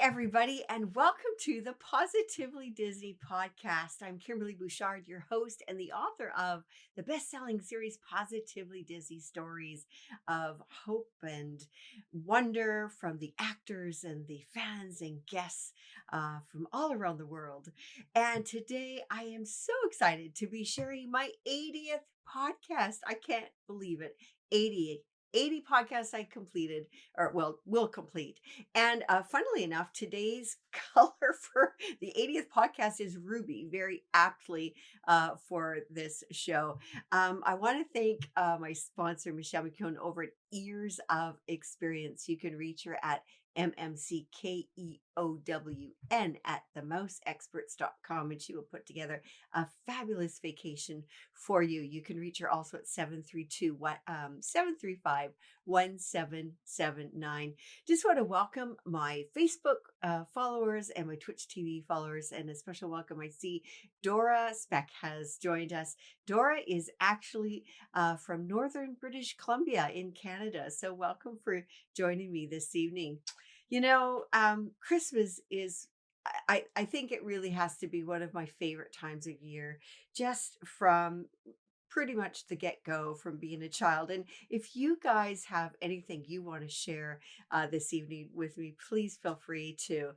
everybody, and welcome to the Positively Disney podcast. I'm Kimberly Bouchard, your host and the author of the best-selling series Positively Disney Stories of Hope and Wonder from the actors and the fans and guests from all around the world. And today I am so excited to be sharing my 80th podcast. I can't believe it. 80 podcasts I completed, or will complete. And funnily enough, today's color for the 80th podcast is ruby, very aptly for this show. I want to thank my sponsor, Michelle McKeown, over at Ears of Experience. You can reach her at MMCKEOWN at themouseexperts.com, and she will put together a fabulous vacation for you. You can reach her also at 732-735-1779. Just want to welcome my Facebook followers and my Twitch TV followers, and a special welcome. I see Dora Speck has joined us. Dora is actually from Northern British Columbia in Canada. So welcome for joining me this evening. You know, Christmas is, I think it really has to be one of my favorite times of year, just from pretty much the get-go, from being a child. And if you guys have anything you want to share this evening with me, please feel free to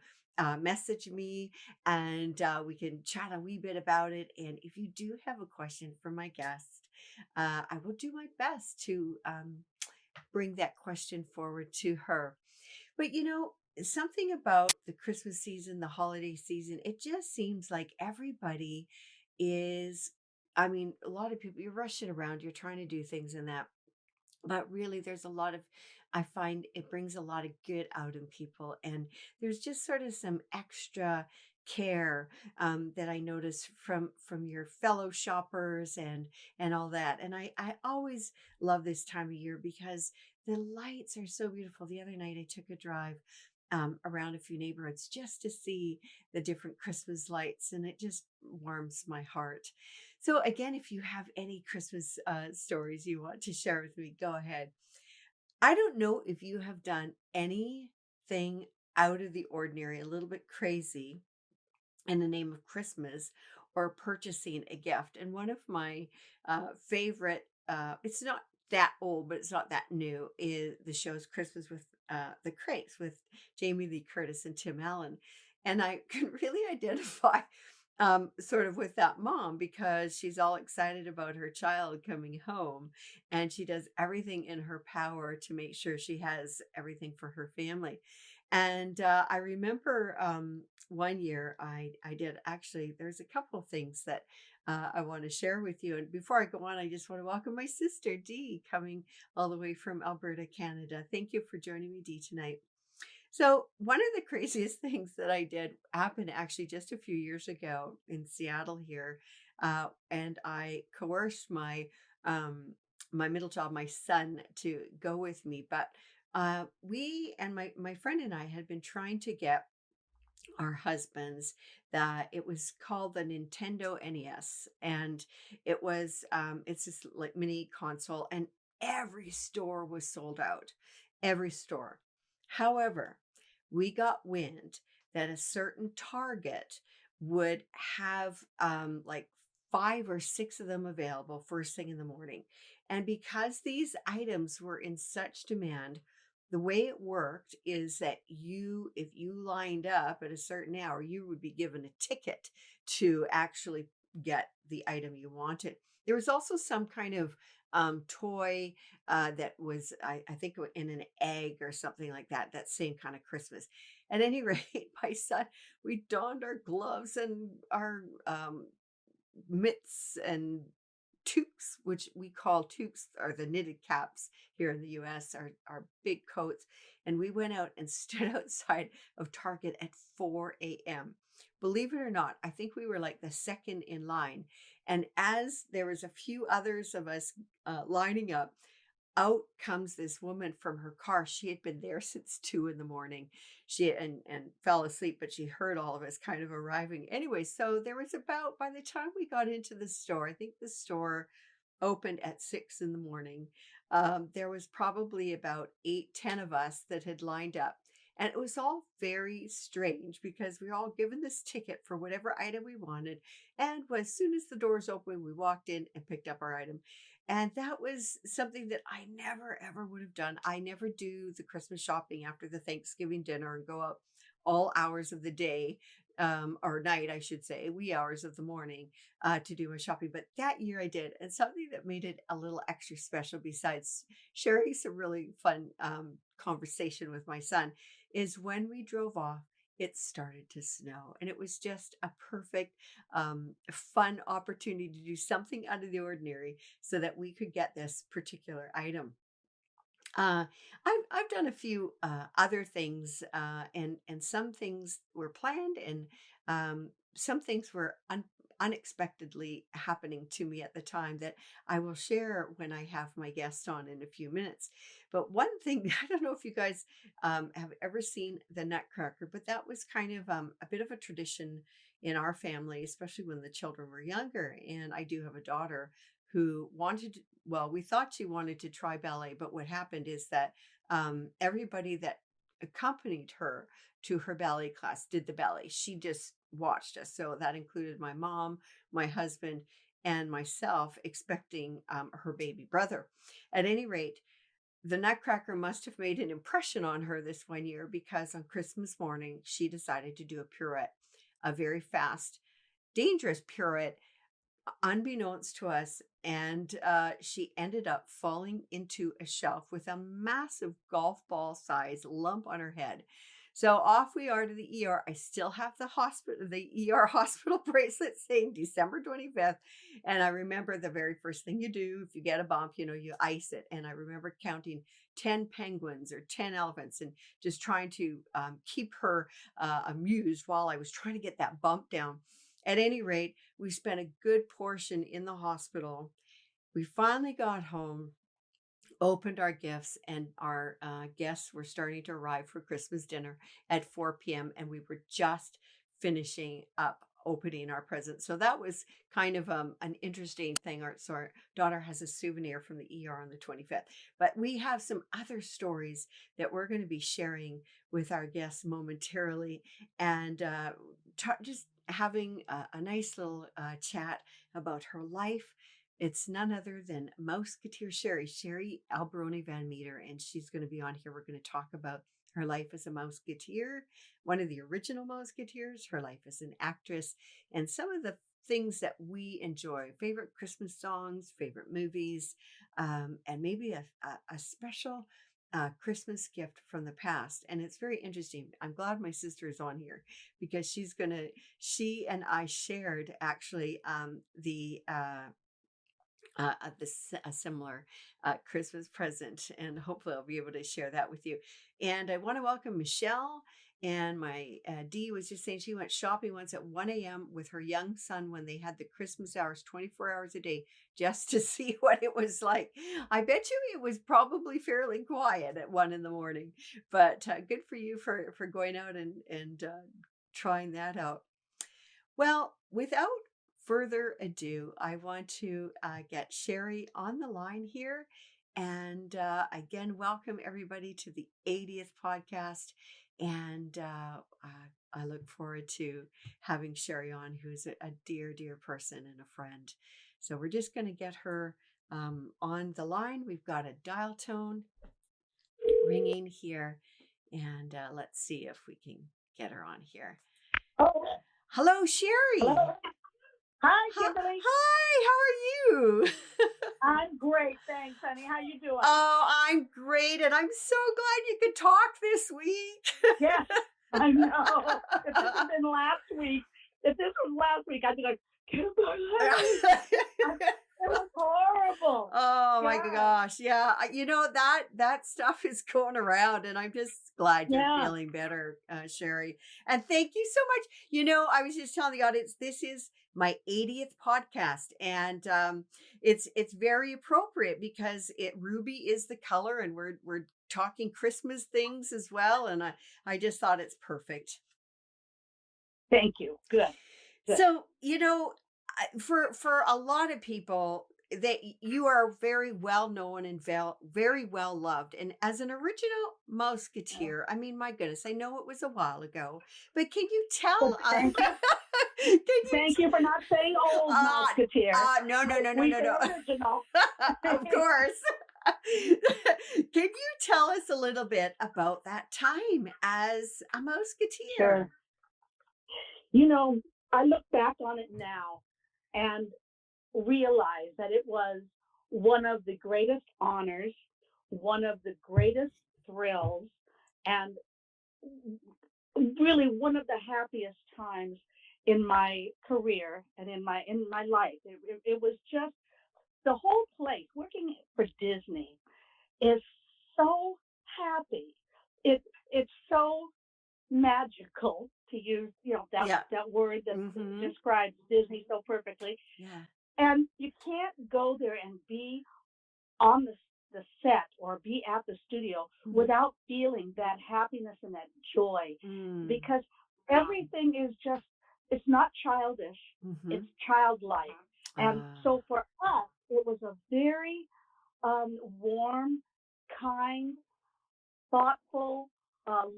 message me, and we can chat a wee bit about it. And if you do have a question for my guest, I will do my best to bring that question forward to her. But you know, something about the Christmas season, the holiday season, it just seems like everybody is, I mean, a lot of people, you're rushing around, you're trying to do things in that. But really, there's a lot of, I find it brings a lot of good out in people. And there's just sort of some extra care that I notice from your fellow shoppers and all that. And I always love this time of year because the lights are so beautiful. The other night I took a drive around a few neighborhoods just to see the different Christmas lights, and it just warms my heart. So again, if you have any Christmas stories you want to share with me, go ahead. I don't know if you have done anything out of the ordinary, a little bit crazy in the name of Christmas, or purchasing a gift. And one of my favorite, it's not that old, but it's not that new, is the show's Christmas with the Kranks with Jamie Lee Curtis and Tim Allen. And I can really identify sort of with that mom, because she's all excited about her child coming home, and she does everything in her power to make sure she has everything for her family. And I remember one year I did, actually, there's a couple of things that I want to share with you. And before I go on, I just want to welcome my sister Dee, coming all the way from Alberta, Canada. Thank you for joining me, Dee, tonight. So one of the craziest things that I did happened actually just a few years ago in Seattle here, and I coerced my middle child, my son, to go with me. But we and my friend and I had been trying to get our husbands, that it was called the Nintendo NES, and it was it's this like mini console, and every store was sold out, every store. However, we got wind that a certain Target would have like 5 or 6 of them available first thing in the morning. And because these items were in such demand, the way it worked is that if you lined up at a certain hour, you would be given a ticket to actually get the item you wanted. There was also some kind of toy that was, I think, in an egg or something like that, that same kind of Christmas. At any rate, my son, we donned our gloves and our mitts and toques, which we call toques, are the knitted caps here in the US, are big coats. And we went out and stood outside of Target at 4 a.m. Believe it or not, I think we were like the second in line. And as there was a few others of us lining up, out comes this woman from her car. She had been there since 2 in the morning. She and fell asleep, but she heard all of us kind of arriving. Anyway, so there was about, by the time we got into the store, I think the store opened at 6 in the morning. There was probably about 8, 10 of us that had lined up. And it was all very strange because we were all given this ticket for whatever item we wanted. And as soon as the doors opened, we walked in and picked up our item. And that was something that I never, ever would have done. I never do the Christmas shopping after the Thanksgiving dinner and go out all hours of the day, or night, I should say, wee hours of the morning, to do my shopping. But that year I did. And something that made it a little extra special, besides sharing some really fun conversation with my son, is when we drove off, it started to snow. And it was just a perfect, fun opportunity to do something out of the ordinary so that we could get this particular item. Uh, I've done a few other things, and some things were planned, and some things were unexpectedly happening to me at the time that I will share when I have my guest on in a few minutes. But one thing, I don't know if you guys have ever seen the Nutcracker, but that was kind of a bit of a tradition in our family, especially when the children were younger. And I do have a daughter who wanted, well, we thought she wanted to try ballet, but what happened is that everybody that accompanied her to her ballet class did the ballet. She just watched us. So that included my mom, my husband, and myself, expecting her baby brother. At any rate, the Nutcracker must have made an impression on her this one year, because on Christmas morning, she decided to do a pirouette, a very fast, dangerous pirouette, unbeknownst to us. And she ended up falling into a shelf with a massive golf ball size lump on her head. So off we are to the ER. I still have the ER hospital bracelet saying December 25th. And I remember the very first thing you do if you get a bump, you ice it. And I remember counting 10 penguins or 10 elephants and just trying to keep her amused while I was trying to get that bump down. At any rate, we spent a good portion in the hospital. We finally got home, opened our gifts, and our guests were starting to arrive for Christmas dinner at 4 p.m. And we were just finishing up opening our presents. So that was kind of an interesting thing. So our daughter has a souvenir from the ER on the 25th. But we have some other stories that we're going to be sharing with our guests momentarily, and just having a nice little chat about her life. It's none other than Mousketeer Sherry, Sherry Alberoni Van Meter, and she's going to be on here. We're going to talk about her life as a Mousketeer, one of the original Mouseketeers, her life as an actress, and some of the things that we enjoy, favorite Christmas songs, favorite movies, and maybe a special Christmas gift from the past. And it's very interesting. I'm glad my sister is on here, because she and I shared actually a similar Christmas present, and hopefully I'll be able to share that with you. And I want to welcome Michelle. And my Dee was just saying she went shopping once at 1 a.m. with her young son when they had the Christmas hours 24 hours a day, just to see what it was like. I bet you it was probably fairly quiet at 1 in the morning, but good for you for going out and trying that out. Well, without further ado, I want to get Sherry on the line here. And again, welcome everybody to the 80th podcast. And I look forward to having Sherry on, who's a dear, dear person and a friend. So we're just going to get her on the line. We've got a dial tone ringing here. And let's see if we can get her on here. Oh, hello, Sherry. hello. Hi, Kimberly. Hi, how are you? I'm great, thanks, honey. How you doing? Oh, I'm great, and I'm so glad you could talk this week. Yes, I know. If this had been last week, I'd be like, Kimberly. It was horrible. Oh my gosh. Yeah. That stuff is going around, and I'm just glad you're feeling better, Sherry. And thank you so much. I was just telling the audience, this is my 80th podcast, and it's very appropriate because ruby is the color, and we're talking Christmas things as well. And I just thought it's perfect. Thank you. Good. So, for a lot of people, you are very well known and very well loved. And as an original Yeah. Mouseketeer, I mean, my goodness, I know it was a while ago, but can you But tell? thank you. Can you? Thank you for not saying old Mouseketeer. No, no, no, no, We no, say no. original. Of course. Can you tell us a little bit about that time as a Sure. Mouseketeer? You know, I look back on it now and realize that it was one of the greatest honors, one of the greatest thrills, and really one of the happiest times in my career and in my life. It was just the whole place working for Disney is so happy. It's so magical, to use that Yeah. that word that Mm-hmm. describes Disney so perfectly. Yeah. And you can't go there and be on the set or be at the studio Mm-hmm. without feeling that happiness and that joy, Mm. because everything is just, it's not childish, Mm-hmm. it's childlike. And Ah. so for us, it was a very warm, kind, thoughtful,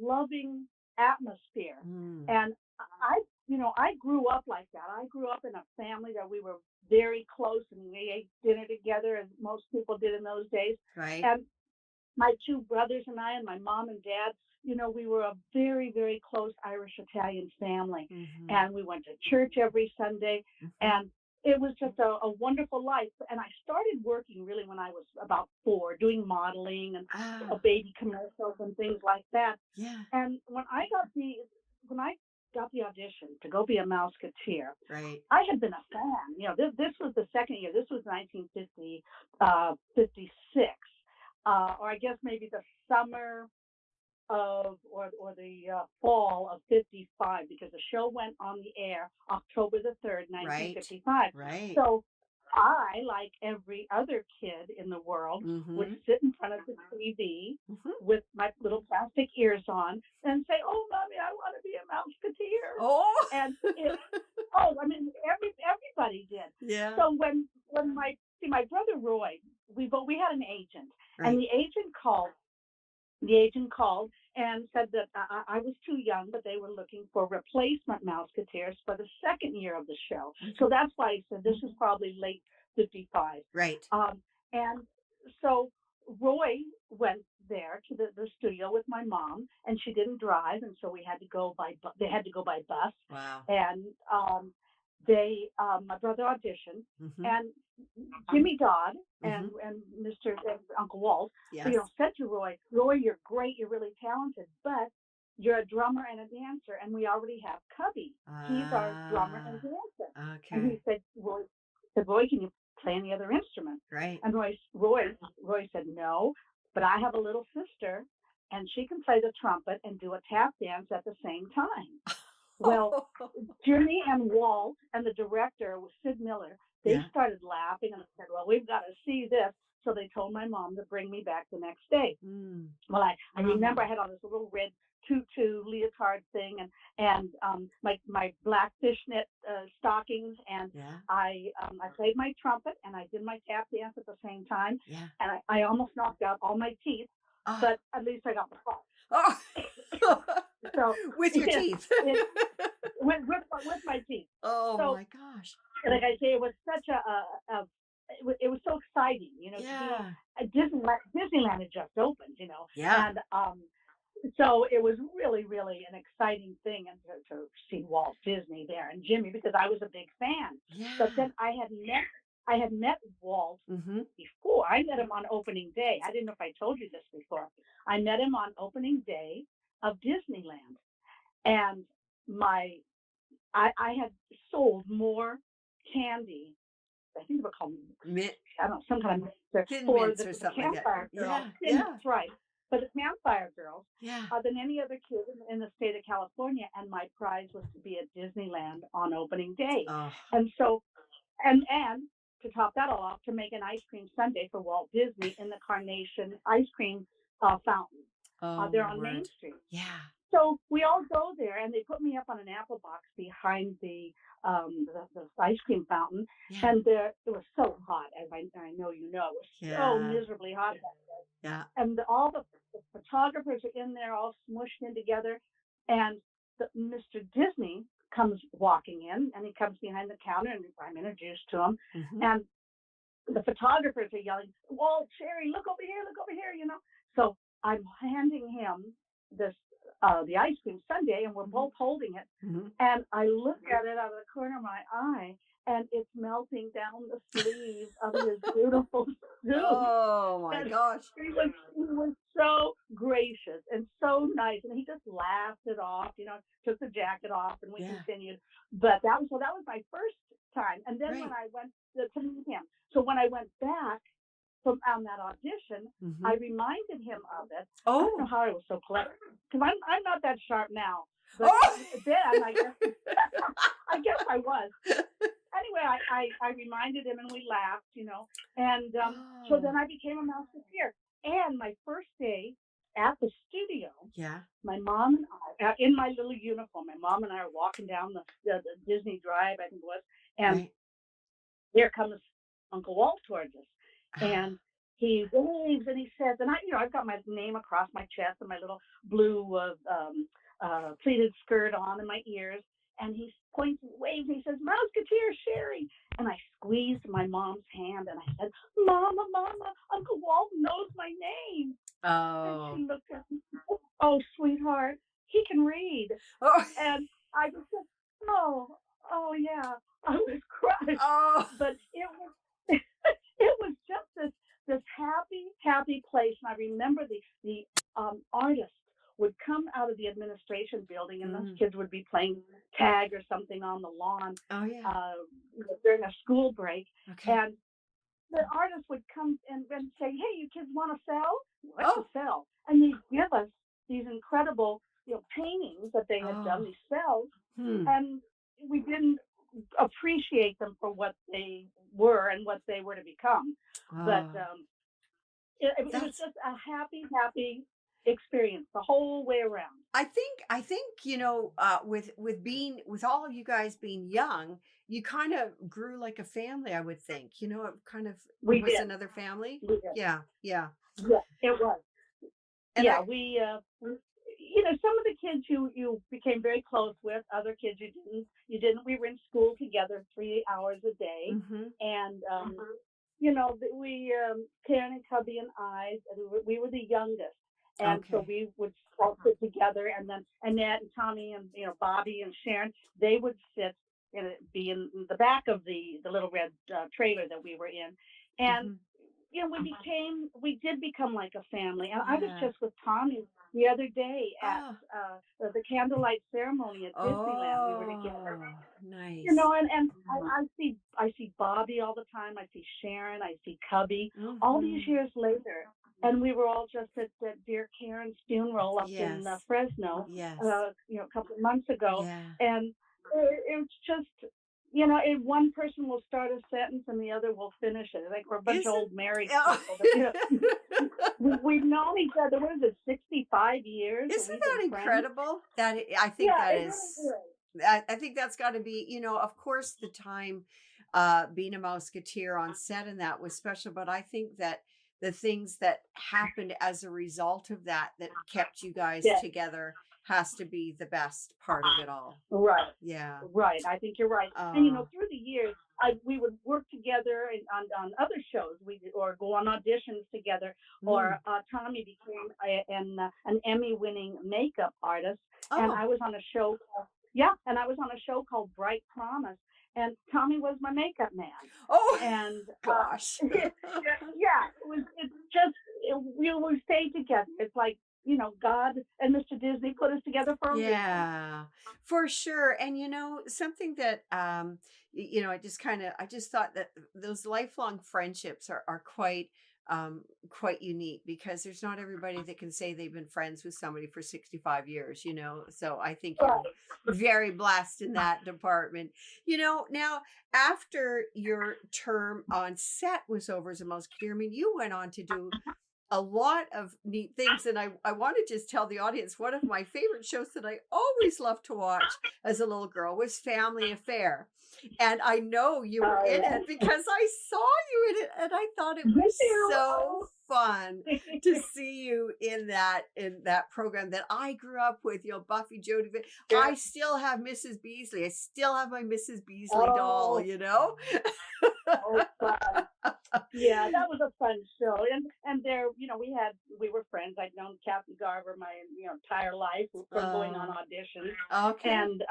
loving atmosphere. Mm. And I grew up like that. I grew up in a family that we were very close, and we ate dinner together, as most people did in those days. Right. And my two brothers and I, and my mom and dad, we were a very, very close Irish Italian family. Mm-hmm. And we went to church every Sunday. Mm-hmm. And it was just a wonderful life. And I started working really when I was about 4, doing modeling and baby commercials and things like that. Yeah. And when I got the audition to go be a Mouseketeer, Right. I had been a fan. This was the second year. This was 1956, or I guess maybe the summer of or the fall of 55, because the show went on the air October the 3rd, 1955. Right. So I, like every other kid in the world, Mm-hmm. would sit in front of the TV Mm-hmm. with my little plastic ears on and say, "Oh, mommy, I want to be a Mouseketeer." Oh. And I mean, everybody did. Yeah. So when my brother Roy, we had an agent, Right. and the agent called and said that I was too young, but they were looking for replacement Mouseketeers for the second year of the show. Mm-hmm. So that's why I said this is probably late 55. Right. And so Roy went there to the studio with my mom, and she didn't drive, and so they had to go by bus. Wow. And my brother auditioned, Mm-hmm. and Jimmy Dodd Mm-hmm. and Mr. and Uncle Walt, Yes. said to Roy, "You're great, you're really talented, but you're a drummer and a dancer, and we already have Cubby. He's our drummer and dancer." Okay. And he said, Roy, can you play any other instrument? Right. And Roy said, "No, but I have a little sister, and she can play the trumpet and do a tap dance at the same time." Well, Jimmy and Walt and the director, Sid Miller, they started laughing and said, "Well, we've got to see this." So they told my mom to bring me back the next day. Mm. Well, I remember I had on this little red tutu leotard thing, and my black fishnet stockings, and I played my trumpet and I did my tap dance at the same time. Yeah. And I almost knocked out all my teeth, but at least I got the part. Oh. So with your teeth. with my teeth. Oh, so, my gosh. Like I say, it was such it was so exciting, to be at Disneyland. Disneyland had just opened, Yeah. and so it was really, really an exciting thing, and to see Walt Disney there and Jimmy, because I was a big fan. Yeah. But then I had met Walt before. I met him on opening day. I didn't know if I told you this before. I met him on opening day of Disneyland, and I had sold more candy. I think they were called some kind of Thin for mints the or something Campfire like that. Girls. Yeah. That's right. For the Campfire Girls, Yeah. Than any other kid in the state of California, and my prize was to be at Disneyland on opening day. Oh. And so, and to top that all off, to make an ice cream sundae for Walt Disney in the Carnation ice cream fountain. Oh, They're my on Main word. Street. Yeah. So we all go there, and they put me up on an apple box behind the ice cream fountain, Yeah. and it was so hot, as I know you know, it was so Yeah. miserably hot. Yeah. And all the photographers are in there, all smushed in together, and Mr. Disney comes walking in, and he comes behind the counter, and I'm introduced to him, and the photographers are yelling, "Walt, Sherry, look over here," you know. So I'm handing him this the ice cream sundae, and we're both holding it. And I look at it out of the corner of my eye, and it's melting down the sleeve of his beautiful suit. Oh my gosh. He was so gracious and so nice, and he just laughed it off, you know, took the jacket off, and we continued. But that was my first time. And then when I went to meet him, so when I went back from on that audition, I reminded him of it. I don't know how I was so clever, because I'm not that sharp now. But then I guess I was. Anyway, I reminded him, and we laughed, you know. And so then I became a Mouseketeer. And my first day at the studio, my mom and I, in my little uniform, my mom and I are walking down the Disney Drive, I think it was, and here comes Uncle Walt towards us. And he waves and he says, and I've got my name across my chest and my little blue pleated skirt on and my ears. And he points and waves and he says, "Mousketeer Sherry." And I squeezed my mom's hand and I said, "Mama, Uncle Walt knows my name." And she looked at me, "Oh, sweetheart, he can read." And I just said, oh yeah. I was crushed. But it was just this happy place. And I remember the artist would come out of the administration building, and those kids would be playing tag or something on the lawn during a school break. And the artist would come and say, "Hey, you kids want to sell? What to sell?" And they'd give us these incredible, paintings that they had done, these cells, and we didn't appreciate them for what they were and what they were to become. But it was just a happy experience the whole way around. I think with all of you guys being young, you kind of grew like a family. I would think, it kind of was another family. Yeah, it was. And we some of the kids you became very close with, other kids you didn't. We were in school together 3 hours a day, and we Karen and Cubby and I, we were the youngest. And so we would all sit together, and then Annette and Tommy and Bobby and Sharon, they would be in the back of the little red trailer that we were in, and we did become like a family. And I was just with Tommy the other day at the candlelight ceremony at Disneyland. We were together. Nice. And I see Bobby all the time. I see Sharon. I see Cubby. All these years later. And we were all just at dear Karen's funeral up in Fresno, a couple of months ago. And it's just, one person will start a sentence and the other will finish it. Like we're a bunch of old married people. But, we've known each other, what is it, 65 years? Isn't that incredible? I think that is. I think that's got to be, of course, the time being a Mouseketeer on set and that was special. But I think that the things that happened as a result of that kept you guys together has to be the best part of it all. Right. Yeah. Right. I think you're right. And through the years, we would work together on other shows. Or go on auditions together. Or Tommy became an Emmy-winning makeup artist, and I was on a show. And I was on a show called Bright Promise. And Tommy was my makeup man. And gosh. We stayed together. It's like, God and Mr. Disney put us together for a reason. Yeah, for sure. And something that I just thought that those lifelong friendships are quite unique, because there's not everybody that can say they've been friends with somebody for 65 years, so I think you're very blessed in that department. Now after your term on set was over as a Mouseketeer, I mean, you went on to do a lot of neat things. And I want to just tell the audience one of my favorite shows that I always loved to watch as a little girl was Family Affair. And I know you were in it because I saw you in it, and I thought it was so fun to see you in that program that I grew up with. Buffy, Jodie. I still have Mrs. Beasley. I still have my Mrs. Beasley doll. Fun. Yeah, that was a fun show. And there, we were friends. I'd known Kathy Garver my entire life from going on auditions. Okay. And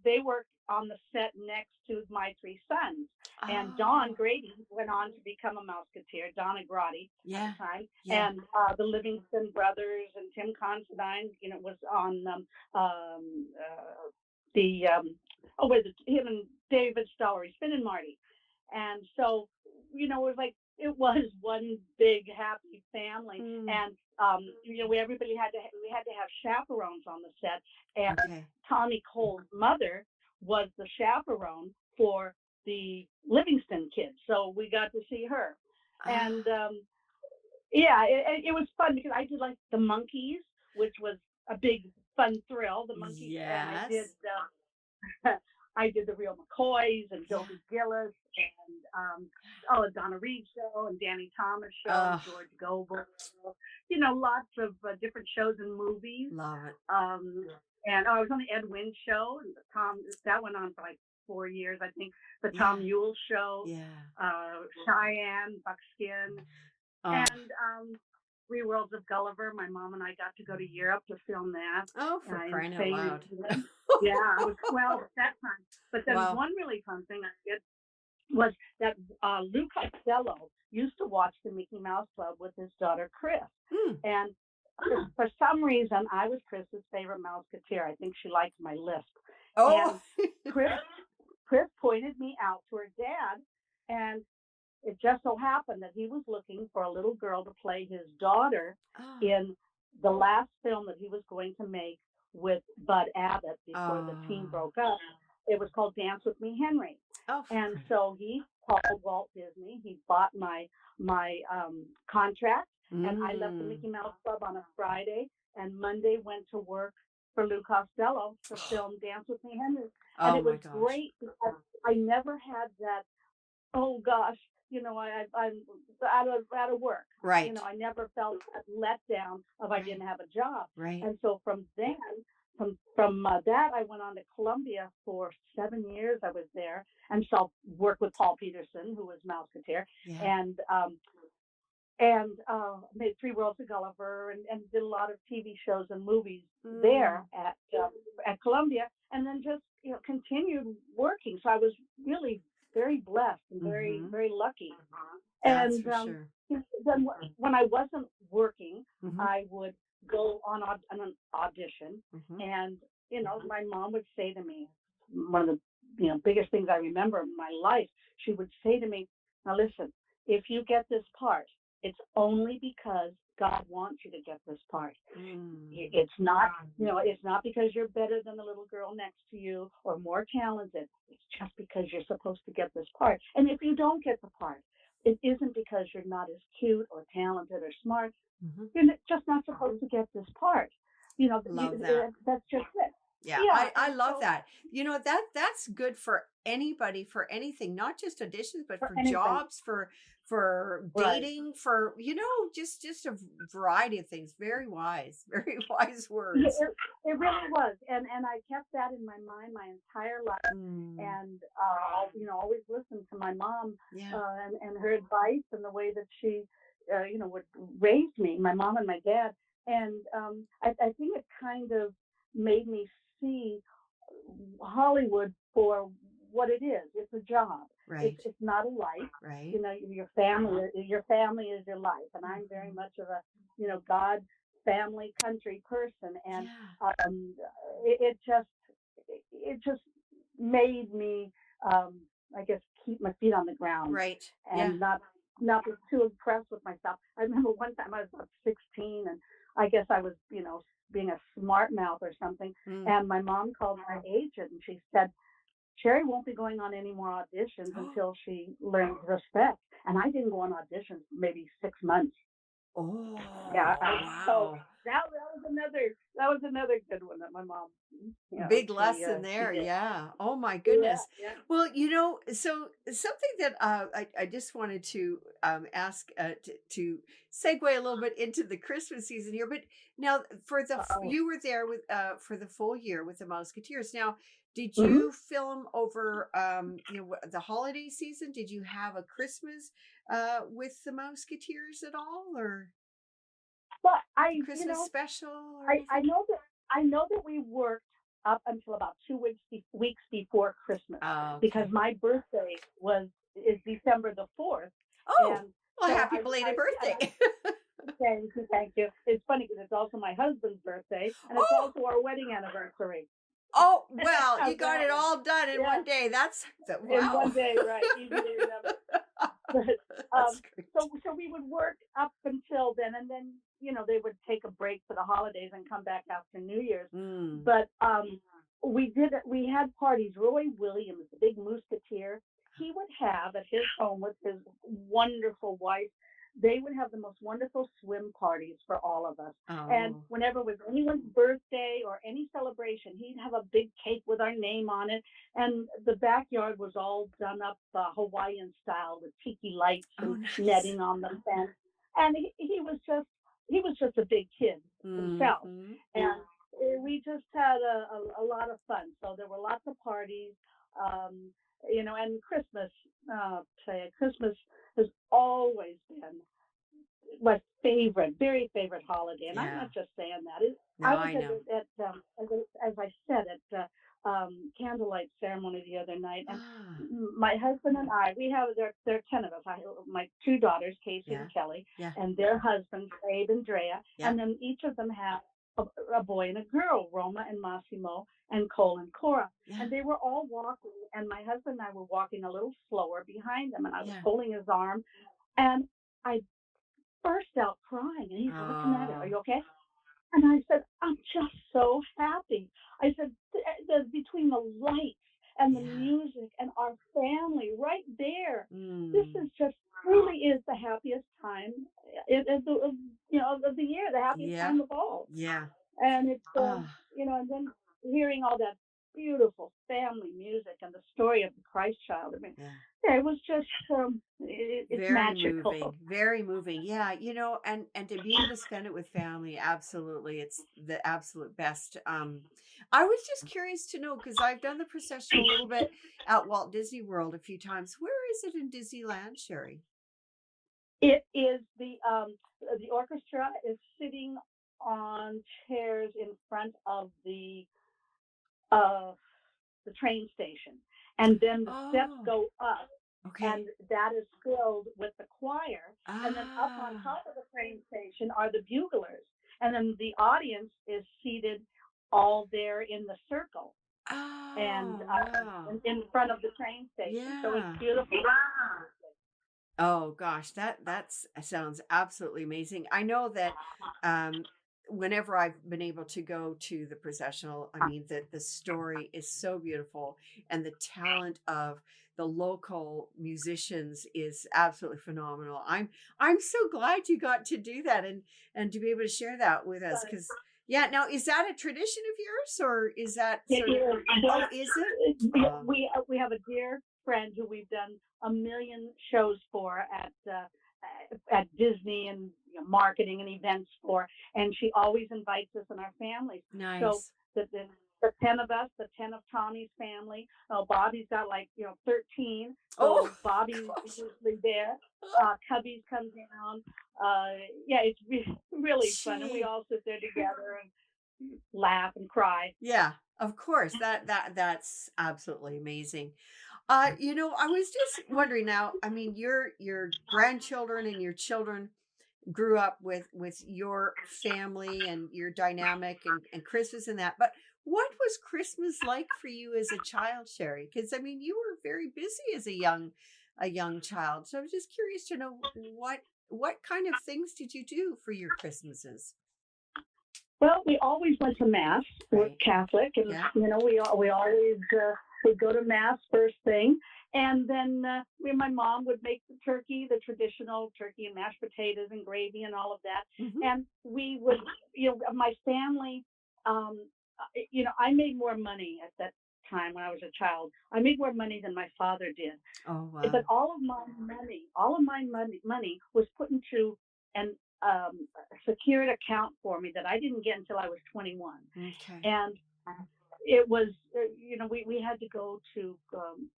they worked on the set next to my three sons. And Don Grady went on to become a Mouseketeer, Donna Grady at the time. Yeah. And the Livingston brothers and Tim Considine, was on him and David Stollery, Finn and Marty. And so, it was one big happy family. And everybody had to have chaperones on the set. And Tommy Cole's mother was the chaperone for the Livingston kids, so we got to see her. And it was fun because I did like the Monkees, which was a big fun thrill. The Monkees. Yes. And I did the Real McCoys and Joby Gillis and Donna Reed show and Danny Thomas show, George Gobel. Lots of different shows and movies. Love it. And I was on the Ed Wynn show, and that went on for like 4 years, I think. The Tom Yule show, Cheyenne, Buckskin, and Three Worlds of Gulliver. My mom and I got to go to Europe to film that. Oh, for crying out loud. Yeah, I was 12 at that time. But then one really fun thing I did was that Lou Costello used to watch the Mickey Mouse Club with his daughter, Chris. And for some reason, I was Chris's favorite Mouseketeer. I think she liked my lisp. And Chris pointed me out to her dad, and it just so happened that he was looking for a little girl to play his daughter in the last film that he was going to make with Bud Abbott before the team broke up. It was called Dance With Me, Henry. And so he called Walt Disney. He bought my contract, and I left the Mickey Mouse Club on a Friday, and Monday went to work for Lou Costello to film Dance With Me, Henry. And it was great because I never had that, oh gosh, I'm out of work. Right. I never felt that letdown of I didn't have a job. Right. And so from then, from that, I went on to Columbia for 7 years. I was there and worked with Paul Peterson, who was Mouseketeer, and made Three Worlds of Gulliver and did a lot of TV shows and movies there at Columbia, and then just continued working. So I was really very blessed and very very lucky. That's and for sure. Then when I wasn't working, I would go on an audition, and my mom would say to me, one of the biggest things I remember in my life, she would say to me, "Now listen, if you get this part, it's only because God wants you to get this part. It's not, it's not because you're better than the little girl next to you or more talented. It's just because you're supposed to get this part. And if you don't get the part, it isn't because you're not as cute or talented or smart. You're just not supposed to get this part. Love that. That's just it." Yeah, I love that. That's good for anybody, for anything, not just auditions, but for jobs, for dating, for just a variety of things. Very wise words. Yeah, it really was, and I kept that in my mind my entire life, and always listened to my mom and her advice and the way that she would raise me, my mom and my dad, and I think it kind of made me see Hollywood for what it is. It's a job. Right. It's not a life. Right. Your family is your life, and I'm very much of a God, family, country person, and it just made me I guess keep my feet on the ground. Right. And not be too impressed with myself. I remember one time I was about 16, and I guess I was being a smart mouth or something. And my mom called my agent, and she said, "Sherry won't be going on any more auditions until she learns respect." And I didn't go on auditions maybe 6 months. Oh, Yeah. So wow. that was another good one that my mom, Big she lesson she there. did. Yeah. Oh my Yeah, goodness. yeah. Well, so something that I just wanted to ask to segue a little bit into the Christmas season here. But now Oh. you were there with for the full year with the Mouseketeers. Now, did Hmm. you film over the holiday season? Did you have a Christmas with the Mouseketeers at all, or But the Christmas special or I anything? know that we worked up until about 2 weeks before Christmas Oh, because okay. my birthday is December the 4th, Oh, and well, so happy belated yeah. birthday. Thank you. It's funny because it's also my husband's birthday and it's Oh, also our wedding anniversary. oh, well, you How's got that it one? all done in Yeah, one day. in Wow. one day, right? Easy to remember. But That's great. so we would work up until then, and then they would take a break for the holidays and come back after New Year's. Mm. But we had parties. Roy Williams, the big Mousketeer, he would have at his home with his wonderful wife. They would have the most wonderful swim parties for all of us. And Oh, whenever it was anyone's birthday or any celebration, he'd have a big cake with our name on it, and the backyard was all done up Hawaiian style with tiki lights oh, and nice. netting on the fence. And he was just a big kid himself, Hmm. and we just had a lot of fun. So there were lots of parties, um, and Christmas. Say Christmas has always been my favorite, very favorite holiday, and I'm Yeah. not just saying that. No, I was I know. as I said, at the candlelight ceremony the other night, and Ah, my husband and I, there are 10 of us. My two daughters, Casey yeah. and Kelly, Yeah. and their husbands, Abe and Drea, Yeah. and then each of them have a boy and a girl, Roma and Massimo, and Cole and Cora. Yeah. And they were all walking, and my husband and I were walking a little slower behind them, and I was Yeah. holding his arm, and I burst out crying. And he said, "What's the matter? Are Oh, you okay?" And I said, "I'm just so happy." I said, between the lights and the yeah. music and our family right there, this Mm. is just truly is the happiest time of the year, the happiest Yeah. time of all. Yeah. And it's Oh, and then hearing all that beautiful family music and the story of the Christ child. I mean, yeah. yeah, it was just it's Very magical. moving, very moving. Yeah, and to be able to spend it with family, absolutely. It's the absolute best. I was just curious to know because I've done the processional a little bit at Walt Disney World a few times. Where is it in Disneyland, Sherry? It is the orchestra is sitting on chairs in front of uh, the train station, and then the steps Oh, go up, okay. and that is filled with the choir, and then up on Ah, top of the train station are the buglers, and then the audience is seated all there in the circle and oh, wow. in front of the train station. So it's Yeah. beautiful. Oh gosh, that sounds absolutely amazing. I know that um whenever I've been able to go to the processional, I mean that the story is so beautiful and the talent of the local musicians is absolutely phenomenal. I'm so glad you got to do that and to be able to share that with us cuz yeah, now is that a tradition of yours or is that It sort of is. oh, is it? We have a dear friend who we've done a million shows for at Disney and marketing and events for, and she always invites us and our families. So Nice. the 10 of us, the 10 of Tommy's family. Bobby's got 13, Oh so Bobby's gosh. usually there. Cubbies come down. Yeah, it's really fun, and we Gee. all sit there together and laugh and cry. Yeah, of course. That's absolutely amazing. I was just wondering now, I mean, your grandchildren and your children grew up with your family and your dynamic and Christmas and that. But what was Christmas like for you as a child, Sherry? Because I mean, you were very busy as a young child. So I was just curious to know what kind of things did you do for your Christmases? Well, we always went to mass. We're Right. Catholic, and Yeah. we always would go to mass first thing, And then my mom would make the turkey, the traditional turkey and mashed potatoes and gravy and all of that. And we would, my family, I made more money at that time when I was a child. I made more money than my father did. Oh, But wow. all of my money was put into an secured account for me that I didn't get until I was 21. Okay. And it was, we had to go to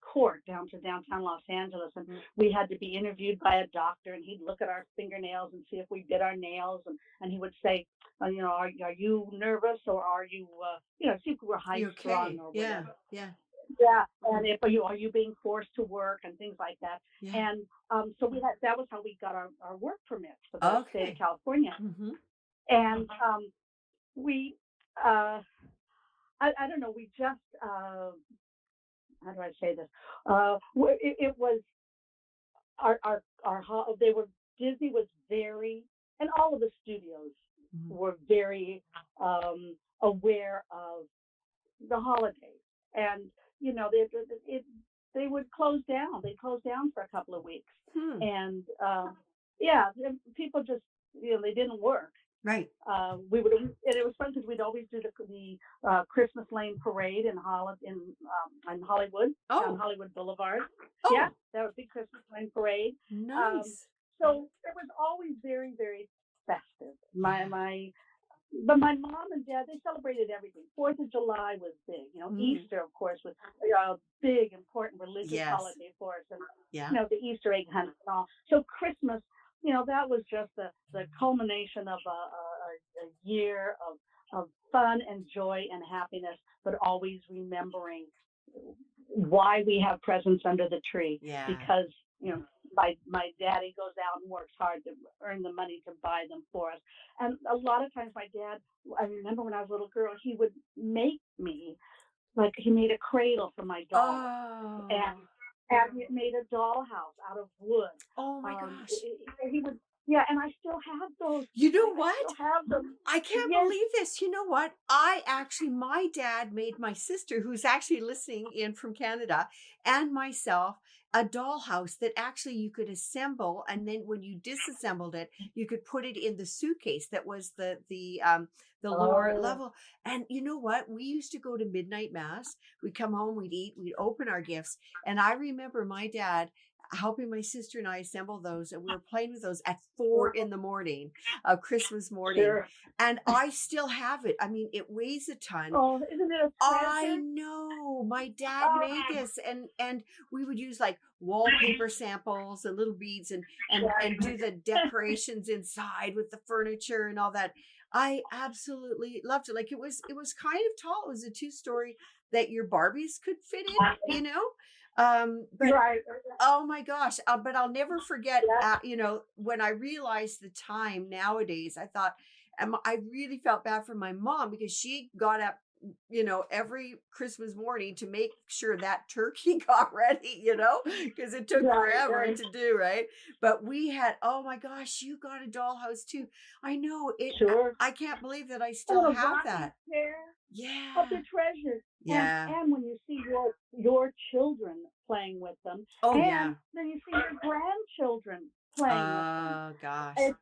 court down to downtown Los Angeles, and we had to be interviewed by a doctor, and he'd look at our fingernails and see if we did our nails, and he would say, are you nervous, or are you, see if we were high strung or whatever. Yeah. Yeah, and if are you being forced to work and things like that. Yeah. And so that was how we got our work permits for the state of California. And we I don't know, we just how do I say this? It was our Disney was very, and all of the studios were very aware of the holidays. And they would close down. They closed down for a couple of weeks, and people just they didn't work. Right. We would, and it was fun because we'd always do the Christmas Lane parade in Hollywood, on Hollywood Boulevard. Oh. Yeah, that was a big Christmas Lane parade. Nice. So it was always very, very festive. But my mom and dad, they celebrated everything. 4th of July was big. Easter, of course, was a big, important religious holiday for us. And, the Easter egg hunt and all. So Christmas, that was just the culmination of a year of fun and joy and happiness, but always remembering why we have presents under the tree. Yeah. Because, my daddy goes out and works hard to earn the money to buy them for us. And a lot of times my dad, I remember when I was a little girl, he would make me, like he made a cradle for my doll. Oh. And he made a dollhouse out of wood. Oh my gosh. He would, and I still have those. You know what? I still have them. I can't believe this. You know what? My dad made my sister, who's actually listening in from Canada, and myself, a dollhouse that actually you could assemble, and then when you disassembled it, you could put it in the suitcase that was the lower level. And you know what? We used to go to midnight mass. We'd come home, we'd eat, we'd open our gifts, and I remember my dad helping my sister and I assemble those, and we were playing with those at 4 a.m, Christmas morning. Sure. And I still have it. I mean, it weighs a ton. Oh, isn't it a treasure? I know. My dad made this, and we would use like wallpaper samples and little beads and do the decorations inside with the furniture and all that. I absolutely loved it. Like it was kind of tall. It was a 2-story that your Barbies could fit in, but right. Oh my gosh. But I'll never forget, when I realized the time nowadays, I thought, I really felt bad for my mom because she got up, every Christmas morning to make sure that turkey got ready, because it took forever to do, right? But we had, oh my gosh, you got a dollhouse too. I know it. Sure. I can't believe that I still have that. Yeah. Of the treasures. Yeah. And when you see your children playing with them. Oh, and then you see your grandchildren playing with them. Oh gosh. It's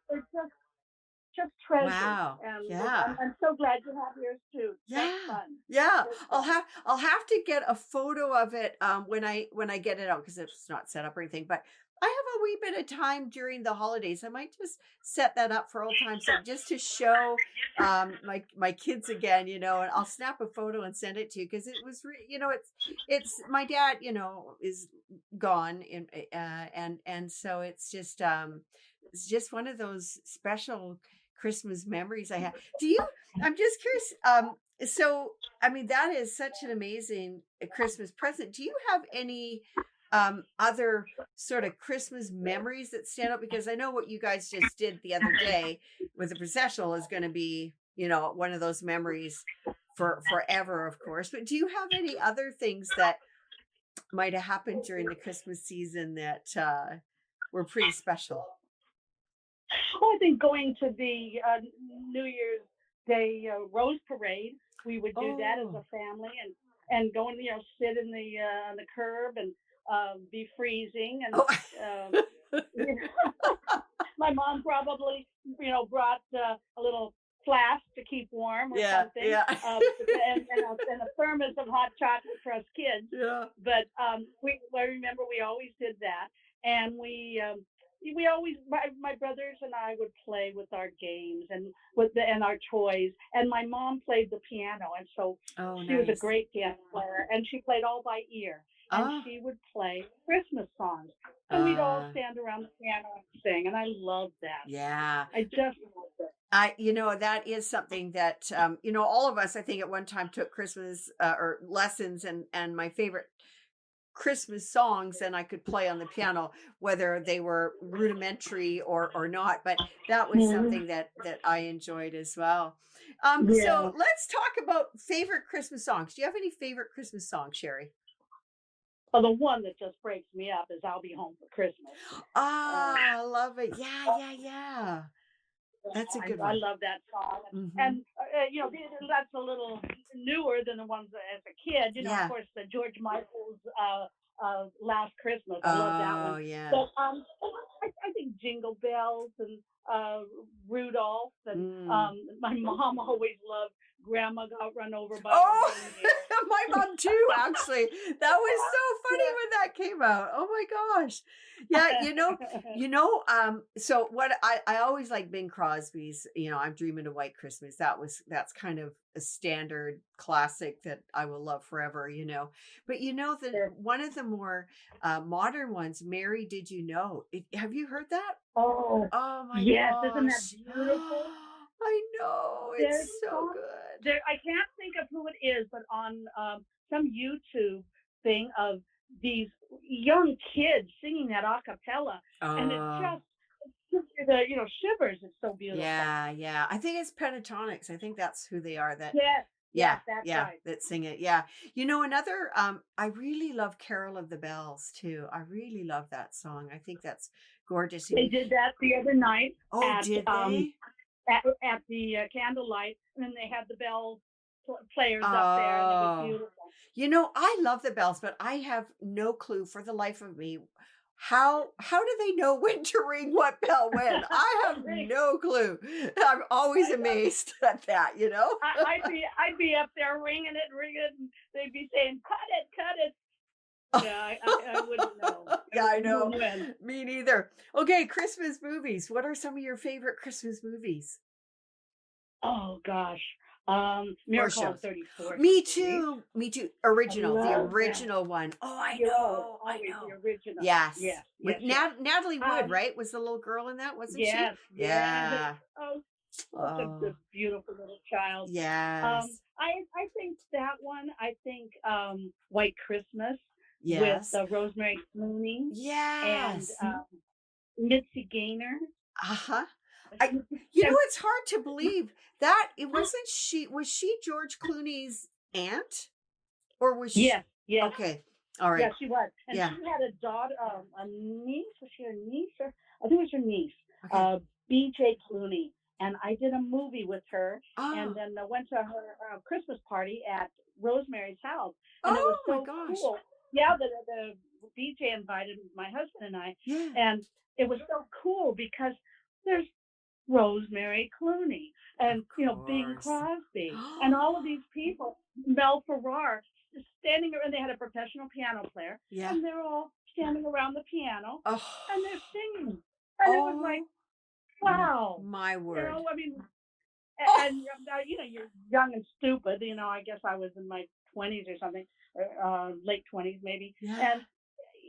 just treasure. Wow. And I'm so glad you have yours too. Yeah. That's fun. Yeah. I'll have to get a photo of it when I get it out, because it's not set up or anything, but I have a wee bit of time during the holidays. I might just set that up for old times, so just to show my kids again, and I'll snap a photo and send it to you, because it was it's my dad, is gone, and so it's just one of those special Christmas memories I have. I'm just curious. So I mean, that is such an amazing Christmas present. Do you have any other sort of Christmas memories that stand out? Because I know what you guys just did the other day with the processional is going to be, one of those memories for forever, of course. But do you have any other things that might have happened during the Christmas season that were pretty special? Well, I think going to the New Year's Day Rose Parade, we would do that as a family, and go and sit in the on the curb and be freezing, and Oh. my mom probably, brought a little flask to keep warm or Yeah, something, yeah. and a thermos of hot chocolate for us kids. Yeah. But I remember we always did that, and we always, my brothers and I would play with our games and and our toys. And my mom played the piano, and so she was a Nice. great piano player, and she played all by ear. And she would play Christmas songs, and we'd all stand around the piano and sing. And I loved that. Yeah. I just loved it. That is something that, all of us, I think at one time took Christmas or lessons, and my favorite Christmas songs, and I could play on the piano, whether they were rudimentary or not, but that was something that I enjoyed as well. So let's talk about favorite Christmas songs. Do you have any favorite Christmas songs, Sherry? Well, the one that just breaks me up is "I'll Be Home for Christmas." I love it. Yeah. That's a good one. I love that song. And, that's a little newer than the ones as a kid. Of course, the George Michael's Last Christmas. I love that one. Yeah. But I think Jingle Bells and Rudolph. And my mom always loved Grandma Got Run Over by a Reindeer. My mom too, actually. That was so funny when that came out. Oh my gosh. Yeah, so what I always like Bing Crosby's, I'm Dreaming of White Christmas. That's kind of a standard classic that I will love forever, But one of the more modern ones, Mary, Did You Know? Have you heard that? Oh my yes, gosh. Isn't that beautiful? I know. It's so good. I can't think of who it is, but on some YouTube thing of these young kids singing that a cappella, and it just gives you the shivers. It's so beautiful. Yeah. I think it's Pentatonix. I think that's who they are. That that's right. That sing it. Yeah. Another. I really love Carol of the Bells too. I really love that song. I think that's gorgeous. They did that the other night. Did they? At the candlelight, and then they had the bell players up there, and it was beautiful. I love the bells, but I have no clue for the life of me how do they know when to ring what bell when? I have no clue. I'm always amazed at that. I'd be up there ringing it, and they'd be saying, "Cut it." Yeah, I wouldn't know. Yeah, I know. Me neither. Okay, Christmas movies. What are some of your favorite Christmas movies? Oh gosh, Miracle on 34th. Me too. Original, the original one. Oh, I know. The original. Yes. With Natalie Wood, right? Was the little girl in that? Wasn't she? Yeah. Such a beautiful little child. Yes. I think that one. I think White Christmas. Yes. With Rosemary Clooney. Yes. And Mitzi Gaynor. It's hard to believe that it wasn't she. Was she George Clooney's aunt? Or was she? Yeah. Okay. All right. Yeah, she was. And she had a daughter, a niece. Was she a niece? I think it was her niece, B.J. Clooney. And I did a movie with her, and then I went to her Christmas party at Rosemary's house. And it was so cool. Yeah, the BJ invited my husband and I, and it was so cool because there's Rosemary Clooney and Bing Crosby and all of these people, Mel Ferrar, standing around. They had a professional piano player, and they're all standing around the piano, and they're singing, and it was like, wow, my word. And you're young and stupid. I guess I was in my 20s or something. Late 20s maybe, and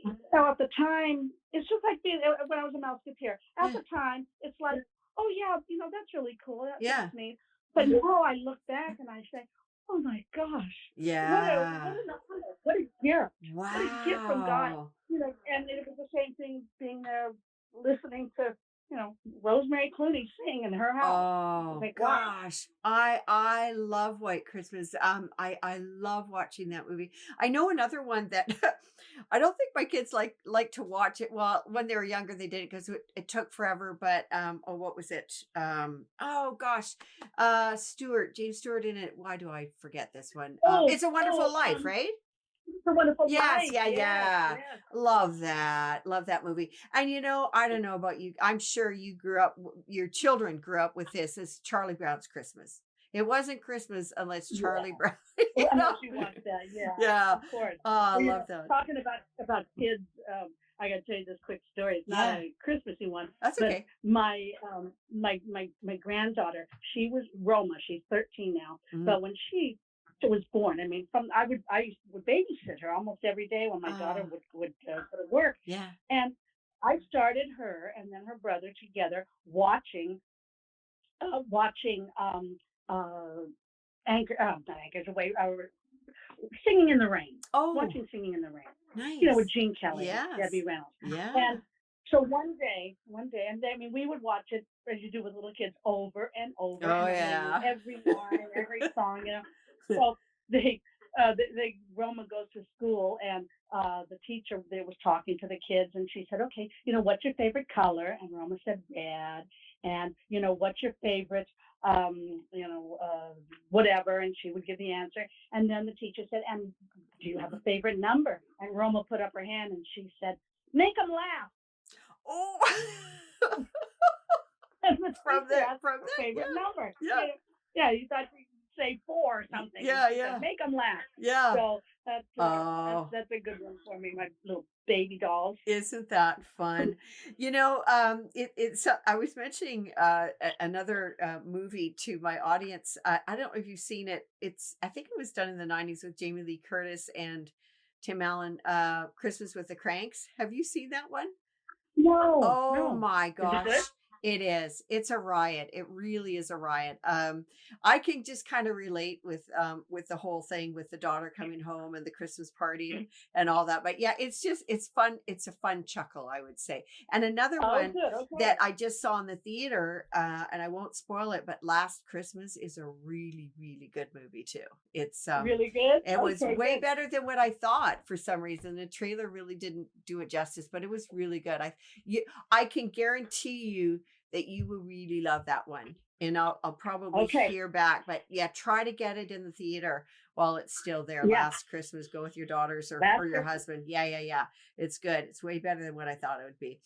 at the time it's just like being when I was a Mouseketeer. At the time, it's like, oh yeah, that's really cool. That's neat. But now I look back and I say, oh my gosh, what a gift! Wow, what a gift from God. And it was the same thing being there, listening to Rosemary Clooney sing in her house. Oh my gosh. I love White Christmas. I love watching that movie. I know another one that I don't think my kids like to watch it. Well, when they were younger they did it because it took forever, but what was it? James Stewart in it. Why do I forget this one? It's a Wonderful Life, right? It's a Wonderful Yes, Life. yeah, Yes, yeah. yes. Love that. Love that movie. And I don't know about you. I'm sure you grew up, your children grew up with this as Charlie Brown's Christmas. It wasn't Christmas unless Charlie Yeah. Brown, Well, unless you want that, yeah, Yeah. of course. Oh, I Well, love that. talking about kids, I got to tell you this quick story. It's not Yeah. a Christmassy one, That's but okay. my granddaughter, she was Roma. She's 13 now, Mhm. but when she was born, I mean, I would babysit her almost every day when my daughter would go to work, Yeah. and I started her and then her brother together watching not Anchors Away, Singing in the Rain. Oh, Watching Singing in the Rain. nice. With Gene Kelly, Yes. Debbie Reynolds. Yeah. And so one day, and I mean, we would watch it as you do with little kids over and over. Oh, and yeah. every line, every song, So Roma goes to school, and the teacher there was talking to the kids, and she said, "Okay, what's your favorite color?" And Roma said red. And what's your favorite, whatever? And she would give the answer. And then the teacher said, "And do you have a favorite number?" And Roma put up her hand, and she said, "Make them laugh." Oh. And the From teacher that, asked her favorite number. Yeah. Yeah, you thought you'd say 4 or something. Yeah, She yeah. said, "Make them laugh." Yeah. So that's a good one for me. My little baby dolls. Isn't that fun? I was mentioning another movie to my audience. I don't know if you've seen it. I think it was done in the 90s with Jamie Lee Curtis and Tim Allen, Christmas with the Kranks. Have you seen that one? No. Oh no. my gosh. Is it good? It is. It's a riot. It really is a riot. I can just kind of relate with the whole thing with the daughter coming home and the Christmas party and all that. But yeah, it's fun. It's a fun chuckle, I would say. And another one Good. Okay. that I just saw in the theater, and I won't spoil it, but Last Christmas is a really, really good movie too. It's really good. it was way good. better than what I thought for some reason. The trailer really didn't do it justice, but it was really good. I can guarantee you that you will really love that one. And I'll probably hear back. But yeah, try to get it in the theater while it's still there. Yeah. Last Christmas, go with your daughters or your husband. Yeah. It's good. It's way better than what I thought it would be.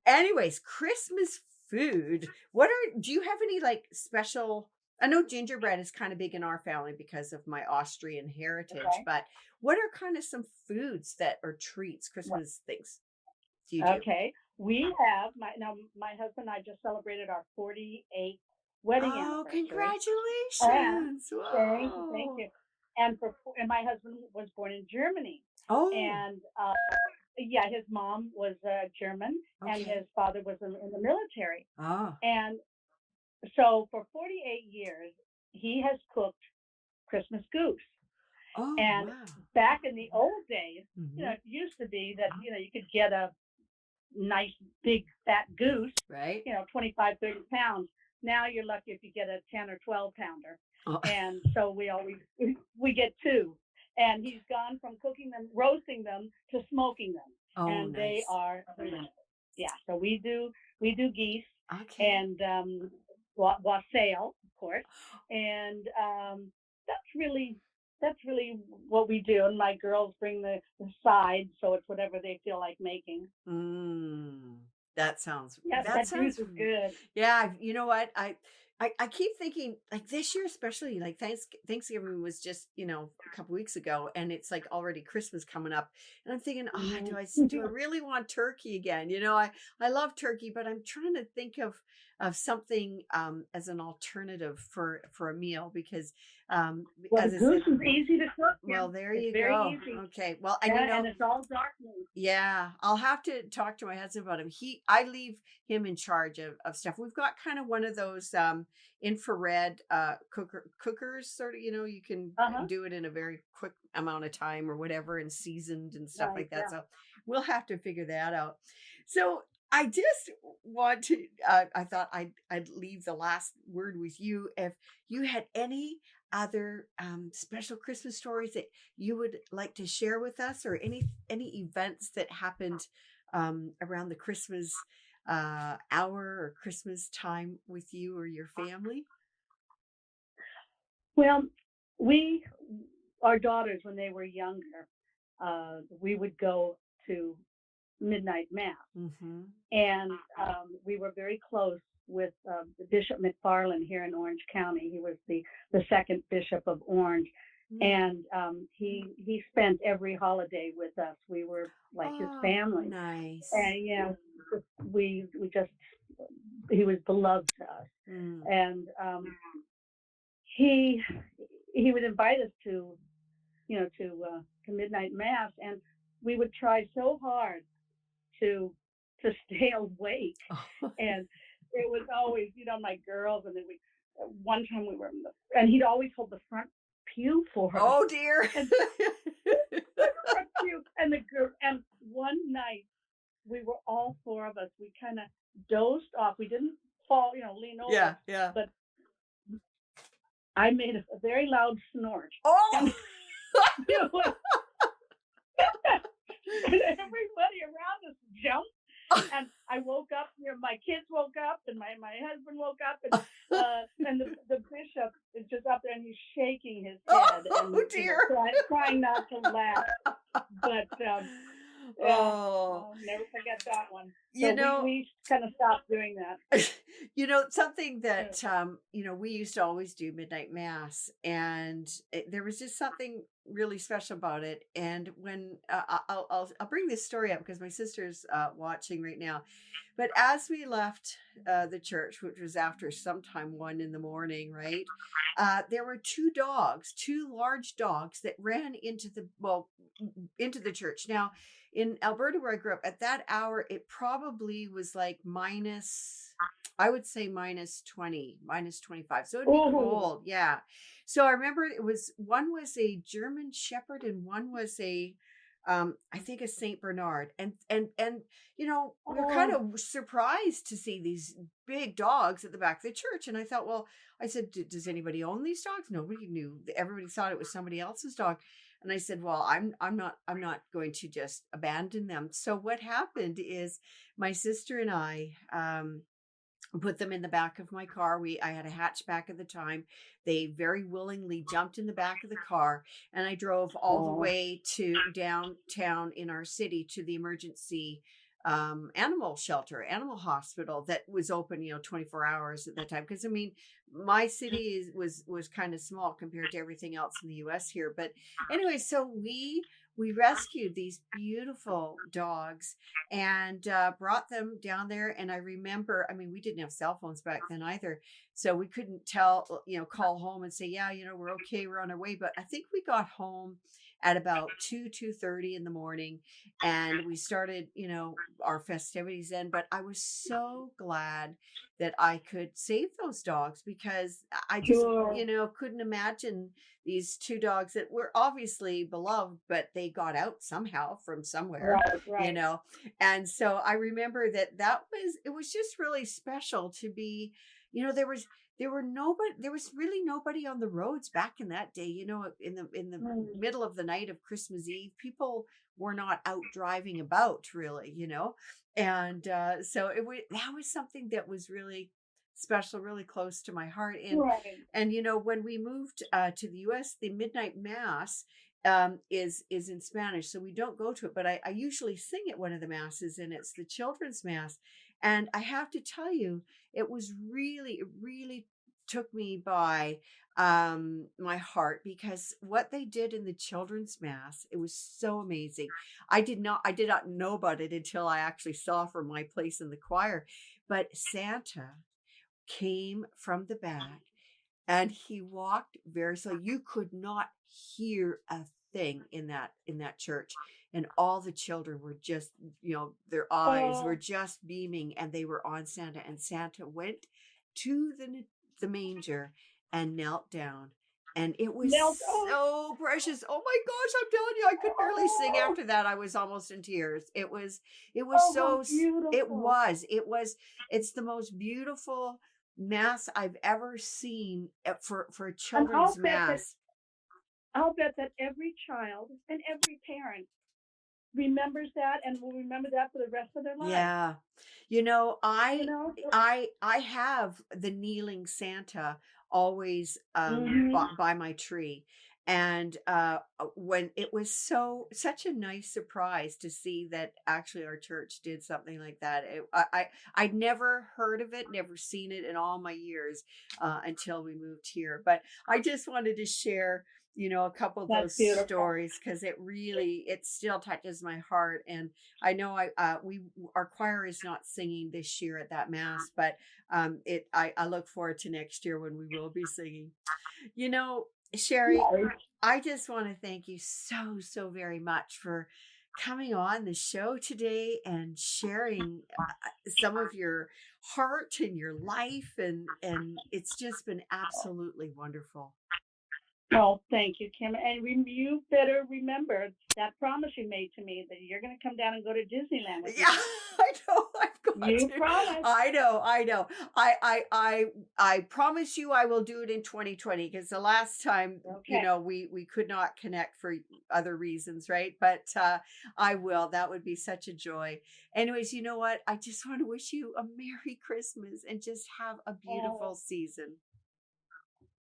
Anyways, Christmas food. Do you have any like special? I know gingerbread is kind of big in our family because of my Austrian heritage, but what are kind of some foods that are treats, Christmas things? Do you do? Okay. We have my husband and I just celebrated our 48th wedding anniversary. Oh, congratulations! Thank you. And my husband was born in Germany. Oh. And his mom was German, and his father was in the military. Oh. And so for 48 years, he has cooked Christmas goose. Oh, and back in the old days, it used to be that you could get a nice big fat goose, right? 25, 30 pounds. Now you're lucky if you get a 10 or 12 pounder. Oh. And so we get 2. And he's gone from cooking them, roasting them, to smoking them. Oh, and nice. They are delicious. Yeah. So we do geese and wassail, of course. And that's really what we do. And my girls bring the sides, so it's whatever they feel like making. That sounds that sounds good. Yeah, you know what? I keep thinking, like, this year especially, like Thanksgiving was just a couple weeks ago, and it's like already Christmas coming up, and I'm thinking, do I really want turkey again? I love turkey, but I'm trying to think of something as an alternative for a meal, because the goose is easy to cook. Well, there you go. Easy. Okay, well, and it's all dark meat. Yeah, I'll have to talk to my husband about him. I leave him in charge of stuff. We've got kind of one of those infrared cookers, sort of, you can do it in a very quick amount of time or whatever, and seasoned and stuff like that. Yeah. So we'll have to figure that out. So I just want to, I thought I'd leave the last word with you. If you had any other special Christmas stories that you would like to share with us, or any events that happened around the Christmas hour or Christmas time with you or your family? Well, our daughters, when they were younger, we would go to midnight mass. Mm-hmm. And we were very close with Bishop McFarland here in Orange County. He was the second bishop of Orange. And he spent every holiday with us. We were like his family. Nice. And yeah, we just, he was beloved to us. And he would invite us to midnight mass, and we would try so hard to stay awake. And it was always, my girls, and then one time we were and he'd always hold the front pew for us. Oh dear. And one night we were all four of us, we kind of dozed off. We didn't fall, lean over. Yeah. But I made a very loud snort. Oh. And everybody around us jumped. And I woke up, my kids woke up, and my husband woke up, and the bishop is just up there, and he's shaking his head. Oh dear. Trying not to laugh. But I'll never forget that one. So we kind of stopped doing that. Something that we used to always do midnight mass, and there was just something really special about it. And when I'll bring this story up because my sister's watching right now. But as we left the church, which was after sometime 1 a.m, right, there were two large dogs that ran into the church. Now, in Alberta, where I grew up, at that hour, it probably was like I would say minus 20, minus 25. So it'd be cold. Yeah. So I remember one was a German Shepherd and one was I think a Saint Bernard. And we were kind of surprised to see these big dogs at the back of the church. And I thought, I said, does anybody own these dogs? Nobody knew. Everybody thought it was somebody else's dog. And I said, well, I'm not going to just abandon them. So what happened is my sister and I put them in the back of my car. I had a hatchback at the time. They very willingly jumped in the back of the car, and I drove all the way to downtown in our city to the emergency animal hospital that was open 24 hours at that time, because my city was kind of small compared to everything else in the US here. But anyway, so we rescued these beautiful dogs and brought them down there. And I remember, we didn't have cell phones back then either, so we couldn't call home and say, yeah, we're okay, we're on our way. But I think we got home at about 2:30 in the morning, and we started our festivities then. But I was so glad that I could save those dogs, because I just couldn't imagine these two dogs that were obviously beloved, but they got out somehow from somewhere. Right. And so I remember it was just really special to be, there was really nobody on the roads back in that day. In the middle of the night of Christmas Eve, people were not out driving about really, and so that was something that was really special, really close to my heart. And when we moved to the US, the midnight mass is in Spanish, so we don't go to it, but I usually sing at one of the masses, and it's the children's mass. And I have to tell you, it really took me by my heart, because what they did in the children's mass, it was so amazing. I did not know about it until I actually saw from my place in the choir. But Santa came from the back, and he walked very slow. You could not hear a thing in that church, and all the children were just, their eyes were just beaming, and they were on Santa. And Santa went to the manger and knelt down, and it was so precious. Oh my gosh, I'm telling you, I could barely sing after that. I was almost in tears. It was so beautiful. It's the most beautiful mass I've ever seen for a children's mass. I'll bet that every child and every parent remembers that and will remember that for the rest of their life. Yeah. I have the kneeling Santa always by my tree. And when it was such a nice surprise to see that actually our church did something like that. I'd never heard of it, never seen it in all my years until we moved here. But I just wanted to share, a couple of That's those beautiful. stories because it still touches my heart. And I know our choir is not singing this year at that mass, but I look forward to next year when we will be singing. You know, Sherry, Yes. I just want to thank you so, so very much for coming on the show today and sharing some of your heart and your life, and it's just been absolutely wonderful. Well, thank you, Kim. And you better remember that promise you made to me that you're going to come down and go to Disneyland with Yeah, me. I know. I've got You to. promised. I know. I know. I promise you I will do it in 2020 because the last time, Okay. we could not connect for other reasons, right? But I will. That would be such a joy. Anyways, you know what? I just want to wish you a Merry Christmas and just have a beautiful Oh, season.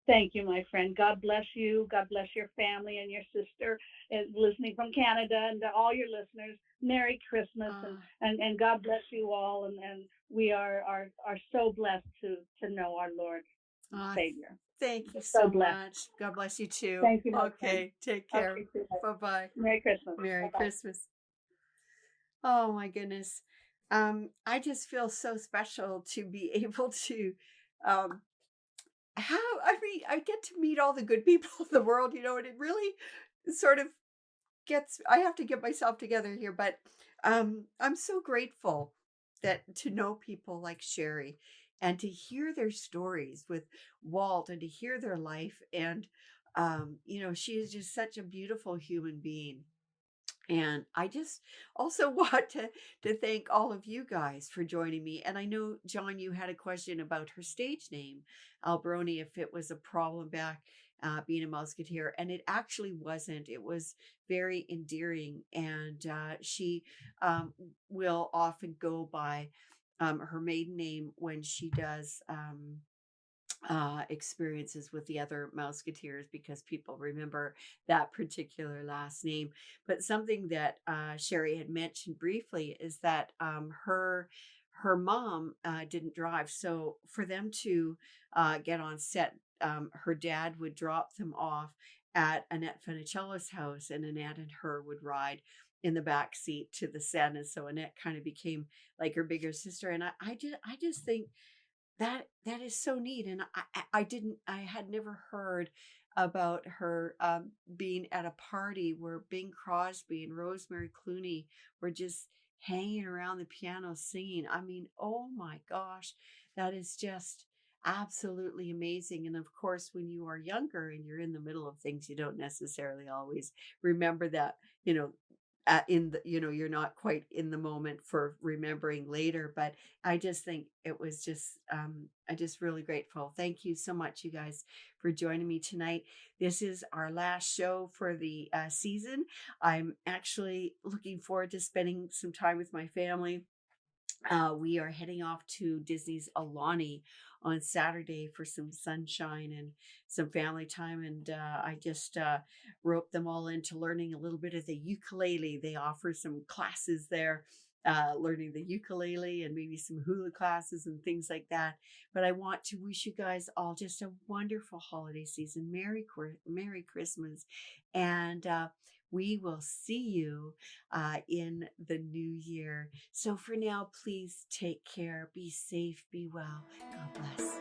thank you, my friend. God bless you. God bless your family and your sister is listening from Canada, and to all your listeners. Merry Christmas, and Uh, and God bless you all. And we are so blessed to know our Lord and uh, Savior. Thank you We're so so blessed. much. God bless you too. Thank you, my friend. Okay. Take care. Okay, sweetheart. Bye bye. Merry Christmas. Merry Bye bye. Christmas. Oh my goodness. I just feel so special to be able to um I get to meet all the good people of the world, and it really sort of I have to get myself together here, but I'm so grateful that to know people like Sherry and to hear their stories with Walt and to hear their life. And she is just such a beautiful human being. And I just also want to thank all of you guys for joining me. And I know, John, you had a question about her stage name, Albroni, if it was a problem back being a Mouseketeer. And it actually wasn't. It was very endearing. And she will often go by her maiden name when she does. Experiences with the other Mouseketeers because people remember that particular last name. But something that Sherry had mentioned briefly is that her mom didn't drive, so for them to get on set, her dad would drop them off at Annette Funicello's house, and Annette and her would ride in the back seat to the set, and so Annette kind of became like her bigger sister. And I just think that is so neat. And I had never heard about her being at a party where Bing Crosby and Rosemary Clooney were just hanging around the piano singing. I mean, oh my gosh, that is just absolutely amazing. And of course, when you are younger and you're in the middle of things, you don't necessarily always remember that, you know, in the, you're not quite in the moment for remembering later. But I just think it was just I just really grateful. Thank you so much, you guys, for joining me tonight. This is our last show for the season. I'm actually looking forward to spending some time with my family. We are heading off to Disney's Alani on Saturday for some sunshine and some family time. And I just roped them all into learning a little bit of the ukulele. They offer some classes there, learning the ukulele and maybe some hula classes and things like that. But I want to wish you guys all just a wonderful holiday season. Merry Christmas. And we will see you in the new year. So for now, please take care, be safe, be well. God bless.